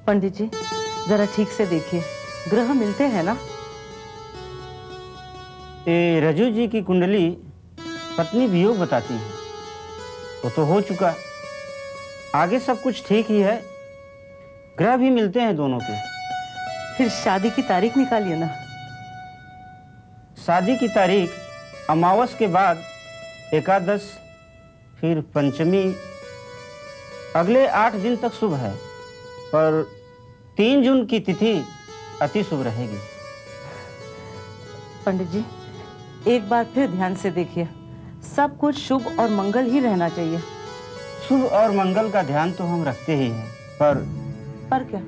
पंडित जी जरा ठीक से देखिए, ग्रह मिलते हैं ना? ये रजू जी की कुंडली पत्नी वियोग बताती है। वो तो हो चुका, आगे सब कुछ ठीक ही है, ग्रह भी मिलते हैं दोनों के। फिर शादी की तारीख निकालिए ना। शादी की तारीख अमावस के बाद एकादश, फिर पंचमी, अगले 8 दिन तक शुभ है, पर 3 जून की तिथि अति शुभ रहेगी। पंडित जी एक बार फिर ध्यान से देखिए, सब कुछ शुभ और मंगल ही रहना चाहिए। शुभ और मंगल का ध्यान तो हम रखते ही हैं, पर क्या?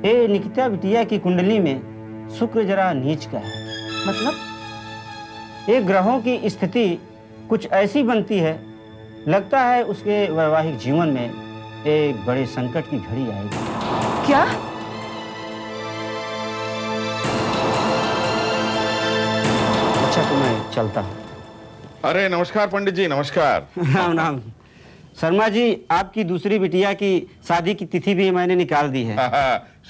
ये निकिता बिटिया की कुंडली में शुक्र जरा नीच का है। मतलब? ये ग्रहों की स्थिति कुछ ऐसी बनती है, लगता है उसके वैवाहिक जीवन में एक बड़े संकट की घड़ी आएगी। क्या? अच्छा तो मैं चलता हूँ। अरे नमस्कार पंडित जी, नमस्कार। राम राम। शर्मा जी, आपकी दूसरी बिटिया की शादी की तिथि भी मैंने निकाल दी है।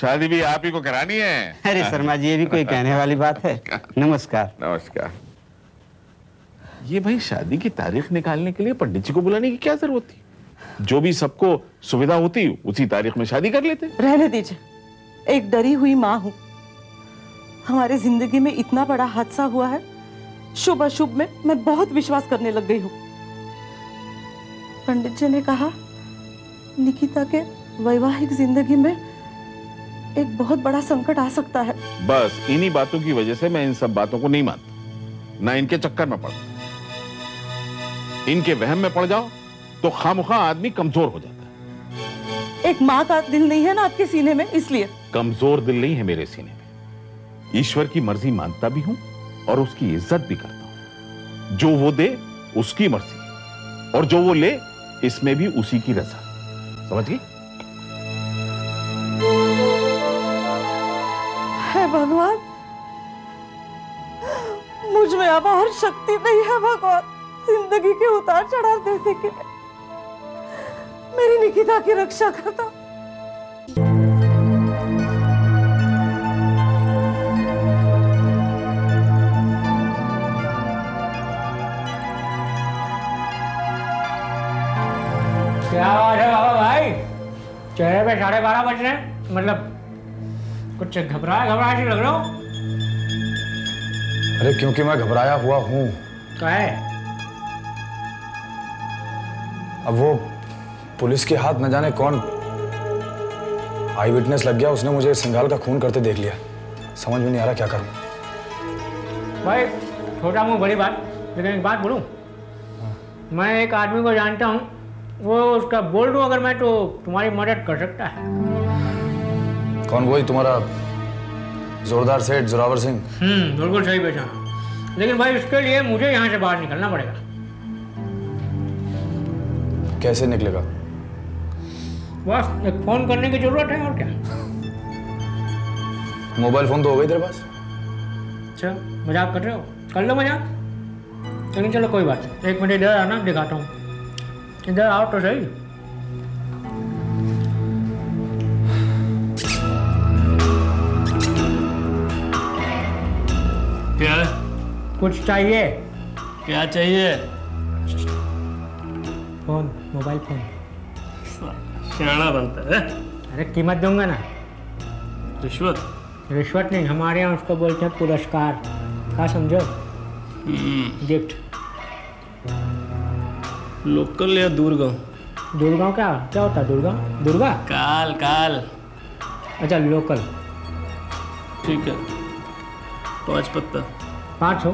शादी भी आप ही को करानी है? अरे शर्मा जी, ये भी कोई कहने वाली बात है। नमस्कार। नमस्कार। ये भाई शादी की तारीख निकालने के लिए पंडित जी को बुलाने की क्या जरूरत थी? जो भी सबको सुविधा होती उसी तारीख में शादी कर लेते। रहने दीजिए, एक डरी हुई माँ हूँ। हमारे जिंदगी में इतना बड़ा हादसा हुआ है, शुभ अशुभ में मैं बहुत विश्वास करने लग गई हूँ। पंडित जी ने कहा निकिता के वैवाहिक जिंदगी में एक बहुत बड़ा संकट आ सकता है। बस इन्हीं बातों की वजह से मैं इन सब बातों को नहीं मानता, ना इनके चक्कर में पड़ता। इनके वहम में पड़ जाओ तो खामखा आदमी कमजोर हो जाता है। एक माँ का दिल नहीं है ना आपके सीने में, इसलिए। कमजोर दिल नहीं है मेरे सीने में। ईश्वर की मर्जी मानता भी हूं और उसकी इज्जत भी करता हूं। जो वो दे उसकी मर्जी, और जो वो ले इसमें भी उसी की रजा। समझ गई? हे भगवान, मुझ में अब और शक्ति नहीं है भगवान, जिंदगी के उतार चढ़ाव देने के लिए। मेरी निकिता की रक्षा करता। क्या बात है बाबा भाई, चेहरे पे 12:30 बज रहे हैं, मतलब कुछ घबराया से लग रहा हो। अरे क्योंकि मैं घबराया हुआ हूँ। क्या है? अब वो पुलिस के हाथ न जाने कौन आई विटनेस लग गया, उसने मुझे सिंघाल का खून करते देख लिया। समझ में नहीं आ रहा क्या करूँ। भाई छोटा मुंह बड़ी बात, लेकिन एक बात बोलूं, मैं एक आदमी को जानता हूँ, वो उसका बोल दूं अगर मैं तो तुम्हारी मदद कर सकता है। कौन? वही तुम्हारा जोरदार सेठ जोरावर सिंह? बिल्कुल सही पहचाना, लेकिन भाई उसके लिए मुझे यहाँ से बाहर निकलना पड़ेगा। कैसे निकलेगा? बस एक फोन करने की जरूरत है, और क्या। मोबाइल फोन तो हो गई तेरे पास? अच्छा मजाक कर रहे हो? कर लो मजाक, लेकिन चलो कोई बात नहीं, 1 मिनट इधर आना, दिखाता हूँ। इधर आओ तो सही। क्या है? कुछ चाहिए? क्या चाहिए? Phone, mobile phone. सियाना बनता है। अरे कीमत दूंगा ना। रिश्वत? रिश्वत नहीं, हमारे यहाँ उसको बोलते हैं पुरस्कार। क्या समझो? गिफ्ट। लोकल या दूरगांव? दूरगांव क्या क्या होता है? दूरगांव? दुर्गा? काल काल। अच्छा लोकल। ठीक है, 5 पत्ता। 5 हो?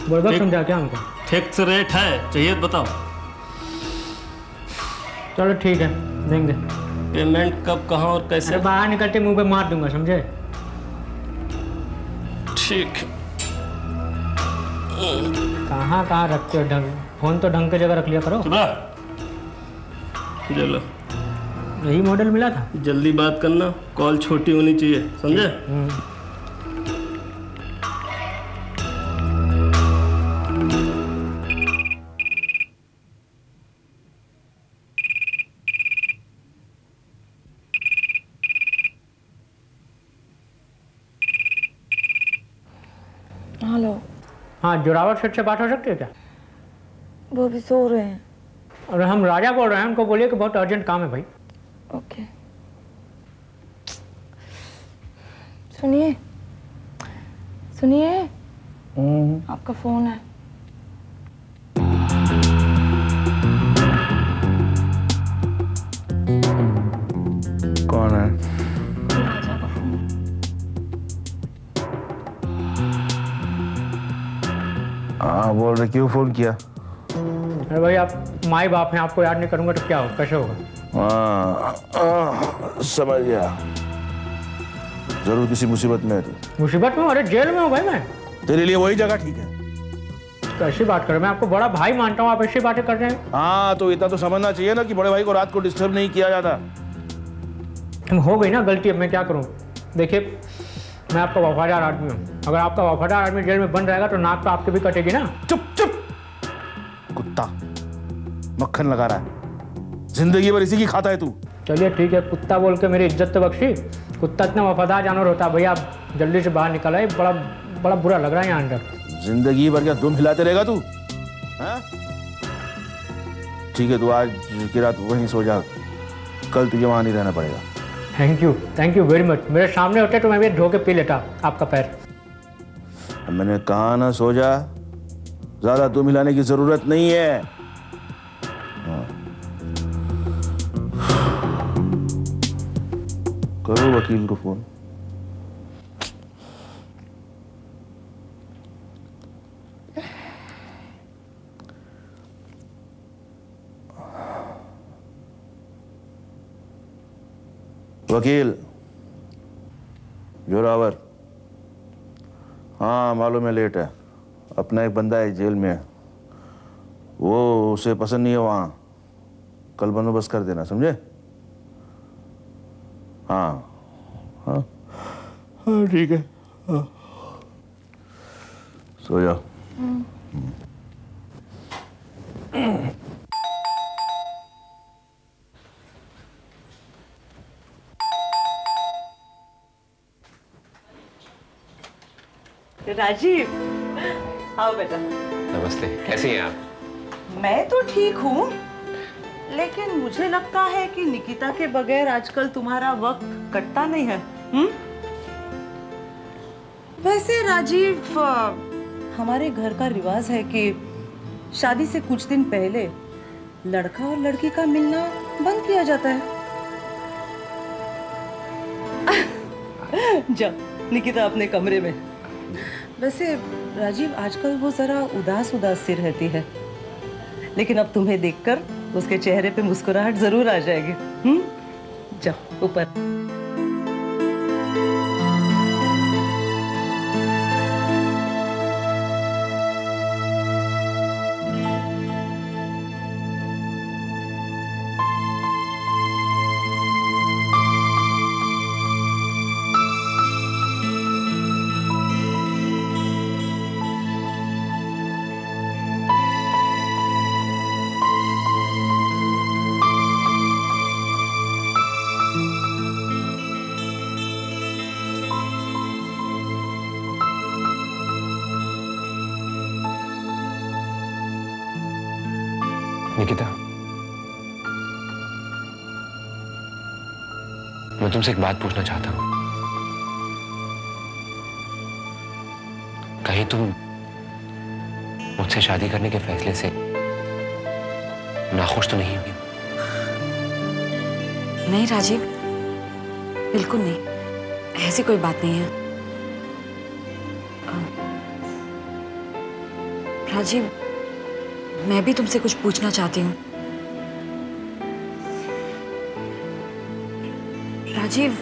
बोल समझा क्या हमको? फिक्स रेट है, चाहिए तो बताओ। चलो ठीक है, देंगे। पेमेंट कब, कहाँ और कैसे? बाहर निकलते मुंह पे मार दूंगा, समझे? ठीक। कहाँ रखते हो ढंग? फोन तो ढंग की जगह रख लिया करो। चलो, यही मॉडल मिला था। जल्दी बात करना, कॉल छोटी होनी चाहिए, समझे? हाँ, जोरावर सेठ से बात हो सकती है क्या? वो भी सो रहे हैं। और हम राजा बोल रहे हैं, उनको बोलिए कि बहुत अर्जेंट काम है भाई। ओके। सुनिए सुनिए, आपका फोन है। कौन है? राजा का फोन। हाँ बोल रहे, क्यों फोन किया? अरे भाई, आप माई बाप हैं, आपको याद नहीं करूंगा तो क्या हो, कैसे होगा? समझ गया। जरूर किसी मुसीबत में है तू। मुसीबत में? अरे जेल में हूँ भाई मैं। तेरे लिए वही जगह ठीक है। कैसी बात कर रहे हैं? मैं आपको बड़ा भाई मानता हूँ, आप ऐसी बातें कर रहे हैं। हाँ तो इतना तो समझना चाहिए ना कि बड़े भाई को रात को डिस्टर्ब नहीं किया जाता। हो गई ना गलती, अब मैं क्या करूँ? देखिए, मैं आपका वफादार आदमी हूँ। अगर आपका वफादार आदमी जेल में बंद रहेगा तो नाक तो आपके भी कटेगी ना। चुप चुप, कुत्ता मक्खन लगा रहा है, जिंदगी भर इसी की खाता है तू। चलिए ठीक है, कुत्ता बोल के मेरी इज्जत तो बख्शी। कुत्ता इतना वफादार जानवर होता है भैया। आप जल्दी से बाहर निकल आए, बड़ा बड़ा बुरा लग रहा है यहाँ अंदर। जिंदगी भर क्या दुम हिलाते रहेगा तू? हाँ ठीक है, तू आज की रात वहीं सो जा, कल तुझे वहां नहीं रहना पड़ेगा। Thank you very much. मेरे सामने होते तो मैं भी धो के पी लेता आपका पैर। मैंने कहा ना सो जा, ज्यादा दुम हिलाने की जरूरत नहीं है। हाँ। करो वकील को फोन। वकील जोरावर। हाँ मालूम है लेट है, अपना एक बंदा है जेल में, वो उसे पसंद नहीं है वहाँ, कल बंदोबस्त कर देना, समझे? हाँ हाँ हाँ ठीक है, हाँ। सो जाओ। राजीव, आओ बेटा। नमस्ते, कैसी हैं आप? मैं तो ठीक हूँ, लेकिन मुझे लगता है कि निकिता के बगैर आजकल तुम्हारा वक्त कटता नहीं है। वैसे राजीव, हमारे घर का रिवाज है कि शादी से कुछ दिन पहले लड़का और लड़की का मिलना बंद किया जाता है। जाओ निकिता अपने कमरे में। वैसे राजीव, आजकल वो जरा उदास उदास सी रहती है, लेकिन अब तुम्हें देखकर उसके चेहरे पे मुस्कुराहट जरूर आ जाएगी। जाओ ऊपर। निकिता, मैं तुमसे एक बात पूछना चाहता हूं। कहीं तुम मुझसे शादी करने के फैसले से नाखुश तो नहीं हुई? नहीं राजीव, बिल्कुल नहीं, ऐसी कोई बात नहीं है। राजीव, मैं भी तुमसे कुछ पूछना चाहती हूँ। राजीव,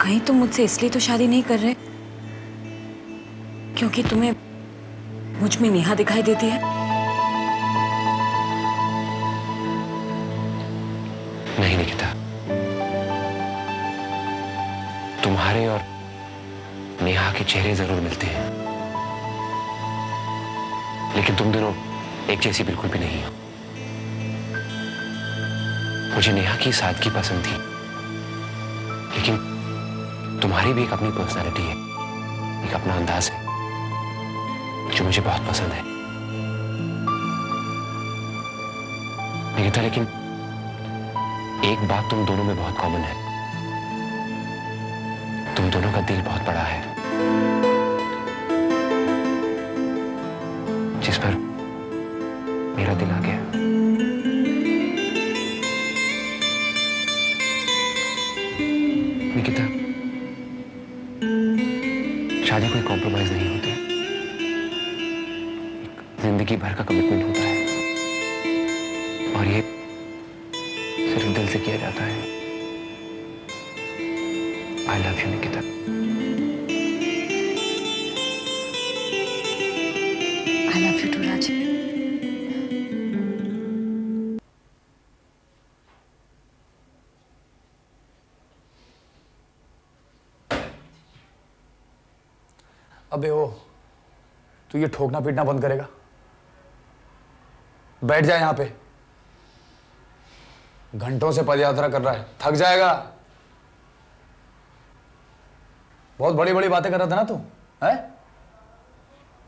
कहीं तुम मुझसे इसलिए तो शादी नहीं कर रहे क्योंकि तुम्हें मुझ में नेहा दिखाई देती है? नहीं निकिता, तुम्हारे और नेहा के चेहरे जरूर मिलते हैं, लेकिन तुम दोनों एक जैसी बिल्कुल भी नहीं हो। मुझे नेहा की सादगी पसंद थी, लेकिन तुम्हारी भी एक अपनी पर्सनालिटी है, एक अपना अंदाज है। जो मुझे बहुत पसंद है। निकिता, लेकिन एक बात तुम दोनों में बहुत कॉमन है, तुम दोनों का दिल बहुत बड़ा है, जिस पर मेरा दिल आ गया। निकिता, शादी कोई कॉम्प्रोमाइज नहीं होती, जिंदगी भर का कमिटमेंट होता है और ये सिर्फ दिल से किया जाता है। I love you Nikita. I love you too Rajeev. अबे ओ, तू ये ठोकना पीटना बंद करेगा? बैठ जा यहां पे। घंटों से पदयात्रा कर रहा है, थक जाएगा। बहुत बड़ी बड़ी बातें कर रहा था ना तू, है?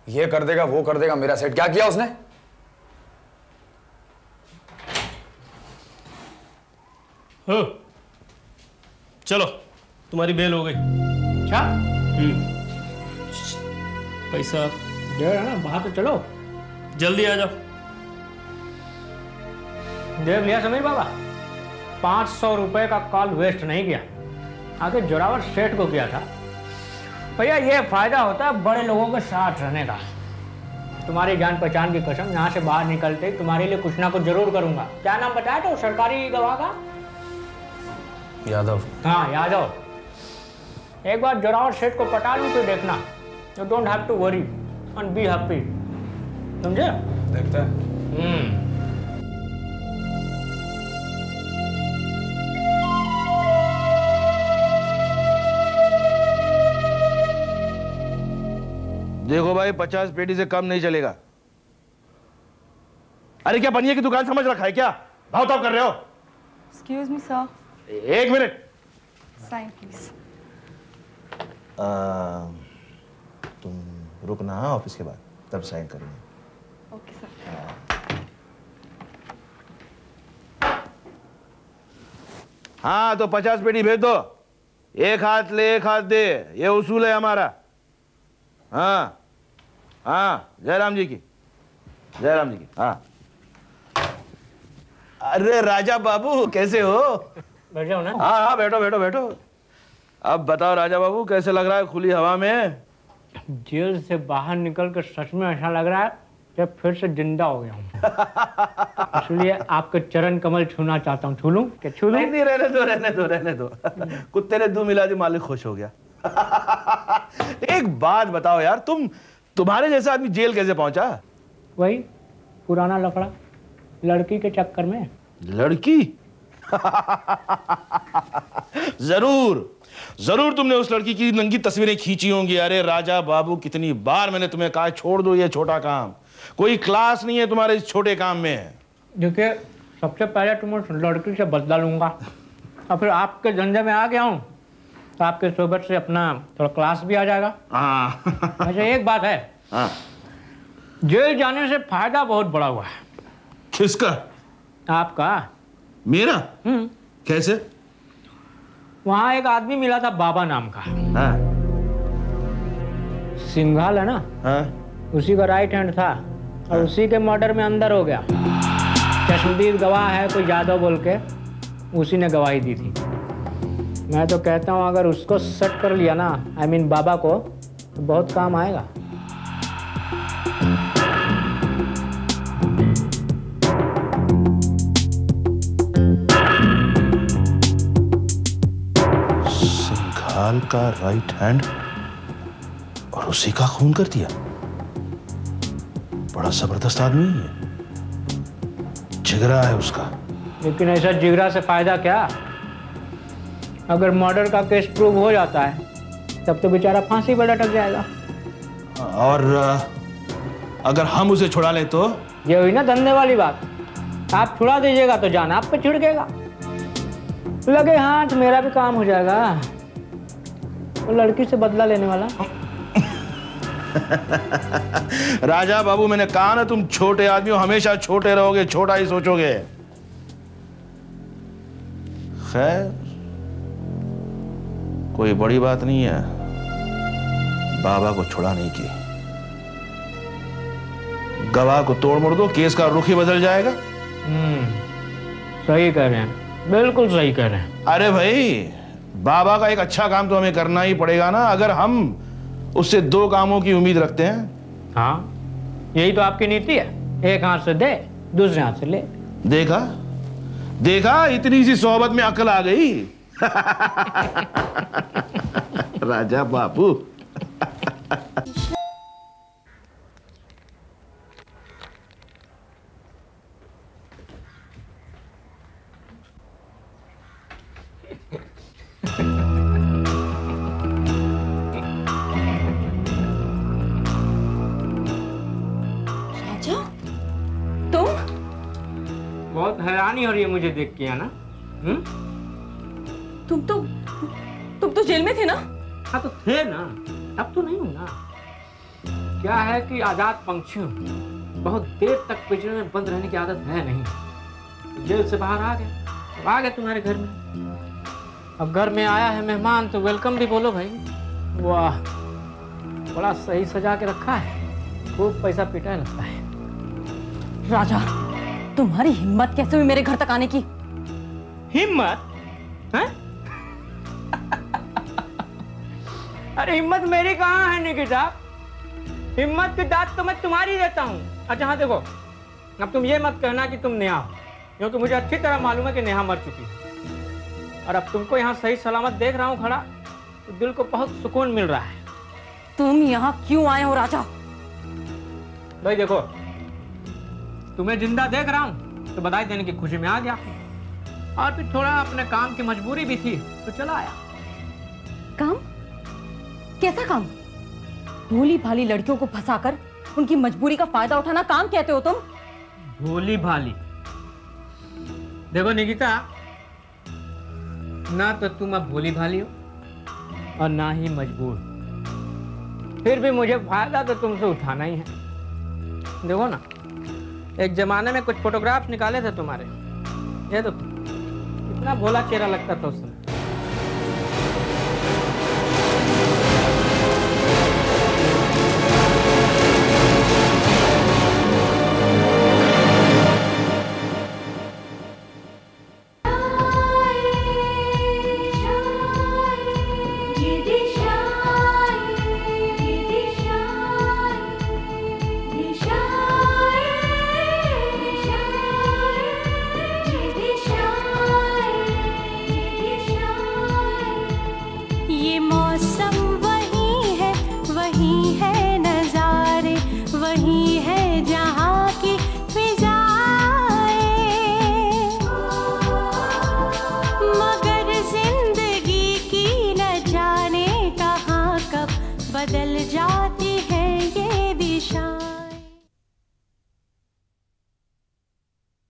ये कर देगा, वो कर देगा, मेरा सेट क्या किया उसने? हो, चलो तुम्हारी बेल हो गई। अच्छा पैसा देर है ना, बाहर तो चलो। जल्दी आ जाओ। देव लिया समीर बाबा, 500 रुपए का कॉल वेस्ट नहीं किया, आगे जोरावर सेठ को किया था। भैया ये फायदा होता है बड़े लोगों के साथ रहने का। तुम्हारी जान पहचान की कसम, यहाँ से बाहर निकलते ही तुम्हारे लिए कुछ ना कुछ जरूर करूंगा। क्या नाम बताया तो सरकारी गवाह का? यादव। हाँ यादव। एक बार जोरावर सेठ को पटा लूं तो देखना, you don't have to worry and be happy. समझे? देखते हैं। देखो भाई, 50 पेटी से कम नहीं चलेगा। अरे क्या बनिए की दुकान समझ रखा है क्या? भाव ताव कर रहे हो? Excuse me, sir. एक मिनट। Sign, please. तुम रुकना ऑफिस के बाद, तब साइन करेंगे। Okay, sir. हाँ तो 50 पेटी भेज दो। एक हाथ ले एक हाथ दे, ये उसूल है हमारा। हाँ हाँ, जयराम जी की, जयराम जी की। हाँ। अरे राजा बाबू कैसे हो? बैठ जाओ ना। हाँ हाँ, बैठो बैठो बैठो। अब बताओ राजा बाबू, कैसे लग रहा है खुली हवा में? जेल से बाहर निकल कर सच में ऐसा लग रहा है कि फिर से जिंदा हो गया हूँ। इसलिए आपके चरण कमल छूना चाहता हूँ। छू लूं? क्या छू लूं? नहीं, रहने दो रहने दो रहने दो। कुत्ते ने दूध मिला दी, मालिक खुश हो गया। एक बात बताओ यार, तुम्हारे जैसा आदमी जेल कैसे पहुंचा? वही पुराना लफड़ा, लड़की के चक्कर में। लड़की? जरूर जरूर तुमने उस लड़की की नंगी तस्वीरें खींची होंगी। अरे राजा बाबू, कितनी बार मैंने तुम्हें कहा छोड़ दो ये छोटा काम, कोई क्लास नहीं है तुम्हारे इस छोटे काम में। देखिए, सबसे पहले तुम उस लड़की से बदला लूंगा और फिर आपके धंधे में आ गया हूँ तो आपके सोबत से अपना थोड़ा क्लास भी आ जाएगा। अच्छा एक बात है, जेल जाने से फायदा बहुत बड़ा हुआ है। किसका? आपका। मेरा? कैसे? वहां एक आदमी मिला था बाबा नाम का। हाँ। सिंघाल है ना? हाँ। उसी का राइट हैंड था और उसी के मर्डर में अंदर हो गया। चश्मदीद गवाह है कोई यादव बोल के, उसी ने गवाही दी थी। मैं तो कहता हूँ अगर उसको सेट कर लिया ना, I mean बाबा को, तो बहुत काम आएगा। सिंघाल का राइट हैंड और उसी का खून कर दिया। बड़ा जबरदस्त आदमी है, जिगरा है उसका। लेकिन ऐसा जिगरा से फायदा क्या? अगर मर्डर का केस प्रूव हो जाता है तब तो बेचारा फांसी पर लटक जाएगा। और अगर हम उसे छुड़ा लें तो? ये हुई ना धंधे वाली बात। आप छुड़ा दीजिएगा तो जान आप पे छिड़केगा, लगे हाथ मेरा भी काम हो जाएगा। वो लड़की से बदला लेने वाला। राजा बाबू, मैंने कहा ना तुम छोटे आदमी हो, हमेशा छोटे रहोगे, छोटा ही सोचोगे। खैर, कोई बड़ी बात नहीं है, बाबा को छुड़ाने की। गवाह को तोड़ मोड़ दो, केस का रुख ही बदल जाएगा। सही कह रहे हैं, बिल्कुल सही कह रहे हैं। अरे भाई, बाबा का एक अच्छा काम तो हमें करना ही पड़ेगा ना, अगर हम उससे 2 कामों की उम्मीद रखते हैं। हाँ, यही तो आपकी नीति है, एक हाथ से दे, दूसरे हाथ से ले। देखा देखा, इतनी सी सोहबत में अकल आ गई। राजा बाबू। बहुत हैरानी हो रही है मुझे देख के, है ना? तुम तो जेल में थे ना? हाँ तो थे ना, अब तो नहीं हूं ना। क्या है कि आजाद पंछी हूं, बहुत देर तक पिंजरे में बंद रहने की आदत है नहीं। जेल से बाहर आ गए, अब आ गए तुम्हारे घर में। अब घर में आया है मेहमान तो वेलकम भी बोलो भाई। वाह, बड़ा सही सजा के रखा है, खूब पैसा पीटा लगता है। राजा, तुम्हारी हिम्मत कैसे हुई मेरे घर तक आने की? हिम्मत? हैं? अरे हिम्मत मेरी कहाँ है निकिता? हिम्मत की दाद तो मैं तुम्हारी देता हूँ। अच्छा हाँ देखो, अब तुम ये मत कहना कि तुम नेहा हो, क्योंकि मुझे अच्छी तरह मालूम है कि नेहा मर चुकी है। और अब तुमको यहाँ सही सलामत देख रहा हूँ खड़ा, तो दिल को बहुत सुकून मिल रहा है। तुम यहाँ क्यों आए हो राजा? भाई देखो, तुम्हें जिंदा देख रहा हूँ तो बधाई देने की खुशी में आ गया, और फिर थोड़ा अपने काम की मजबूरी भी थी तो चला आया। काम? कैसा काम? भोली भाली लड़कियों को फंसाकर उनकी मजबूरी का फायदा उठाना काम कहते हो तुम? भोली भाली? देखो निकिता, ना तो तुम अब भोली भाली हो और ना ही मजबूर, फिर भी मुझे फायदा तो तुमसे उठाना ही है। देखो ना, एक जमाने में कुछ फोटोग्राफ निकाले थे तुम्हारे, ये तो कितना भोला चेहरा लगता था उस समय।